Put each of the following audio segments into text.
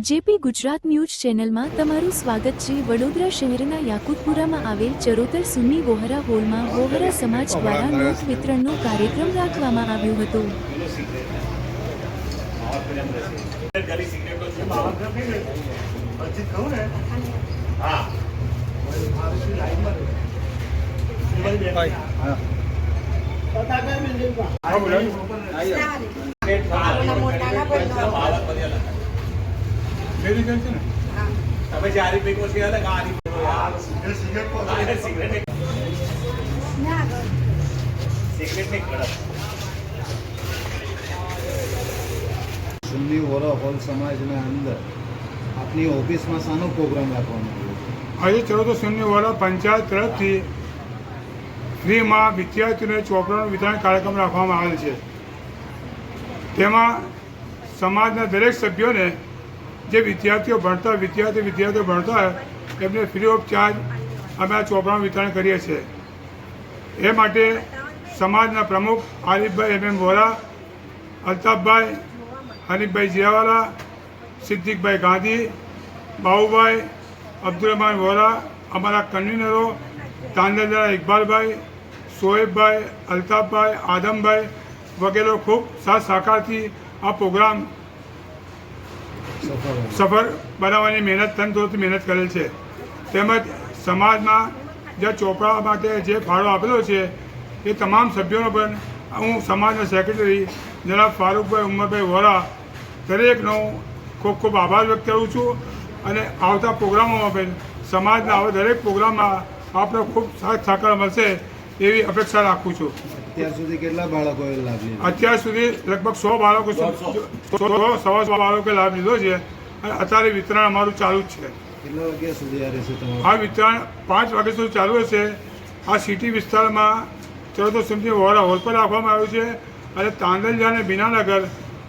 JP Gujarat news ચેનલમાં તમારું સ્વાગત છે। વડોદરા શહેરના યાકુતપુરામાં આવેલ ચરોતર સુન્ની વોહરા હોલમાં વોહરા સમાજ દ્વારા નોટ વિતરણનો કાર્યક્રમ રાખવામાં આવ્યો હતો। તમે જારી પે કોશી આલે ગાડી કરો યાર સિગરેટ કો સિગરેટ ને કડક સુન્ની વોરા હોલ સમાજના અંદર આપની ઓફિસમાં શાનો પ્રોગ્રામ રાખવામાં આવ્યો? આજે ચરોતર સુન્ની વોરા પંચાયત તરફથી ફ્રીમાં વિદ્યાર્થીઓને ચોપડાનું વિતરણ કાર્યક્રમ રાખવામાં આવેલ છે। તેમાં સમાજના દરેક સભ્યોને જે વિદ્યાર્થીઓ ભણતા હોય એમને ફ્રી ઓફ ચાર્જ અમે આ ચોપડાનું વિતરણ કરીએ છીએ। એ માટે સમાજના પ્રમુખ આરીફભાઈ MM વોરા, અલ્તાફભાઈ, હનીફભાઈ જીયાવાલા, સિદ્દીકભાઈ ગાંધી, બાબુભાઈ, અબ્દુલરહમાન વોરા, અમારા કન્વીનરો તાંદલજાના ઇકબાલભાઈ, શોએબભાઈ, અલ્તાફભાઈ, આદમભાઈ વગેરે ખૂબ સાથ સહકારથી આ પ્રોગ્રામ સફળ બનાવવાની તનતોડથી મહેનત કરેલ છે। તેમજ સમાજમાં જે ચોપડા માટે જે ફાળો આપેલો છે એ તમામ સભ્યોનો પણ હું સમાજના સેક્રેટરી જનાબ ફારૂકભાઈ ઉમરભાઈ વોરા દરેકનો ખૂબ ખૂબ આભાર વ્યક્ત કરું છું અને આવતા પ્રોગ્રામોમાં પણ સમાજના આવા દરેક પ્રોગ્રામમાં આપણો ખૂબ સાથ સહકાર મળશે એવી અપેક્ષા રાખું છું। અત્યાર સુધી કેટલા બાળકોએ લાભ લીધો? અત્યાર સુધી લગભગ 100 બાળકો 100 બાળકોએ લાભ લીધો છે અને અત્યારે વિતરણ અમારું ચાલુ જ છે। કેટલા વાગ્યા સુધી આ રહેશે તમારું? આ વિતરણ 5 વાગ્યા સુધી ચાલુ હશે। આ સિટી વિસ્તારમાં ચરોતર સુન્ની વોહરા હોલ પર રાખવામાં આવ્યું છે અને તાંદલજા અને બીનાનગર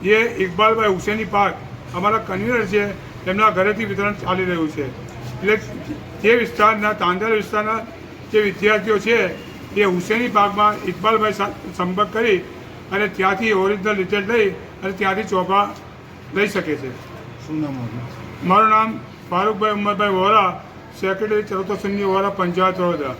જે ઇકબાલભાઈ હુસેની પાર્ક અમારા કન્વીનર છે તેમના ઘરેથી વિતરણ ચાલી રહ્યું છે। એટલે જે વિસ્તારના તાંદલ વિસ્તારના જે વિદ્યાર્થીઓ છે એ હુસેની પાર્કમાં ઇકબાલભાઈ સંપર્ક કરી અને ત્યાંથી ઓરિજિનલ રિઝલ્ટ લઈ અને ત્યાંથી ચોપડા લઈ શકે છે। શું નામ આપનું? મારું નામ ફારૂકભાઈ ઉમરભાઈ વોરા, સેક્રેટરી ચરોતર સુન્ની વોરા પંચાયત વડોદરા।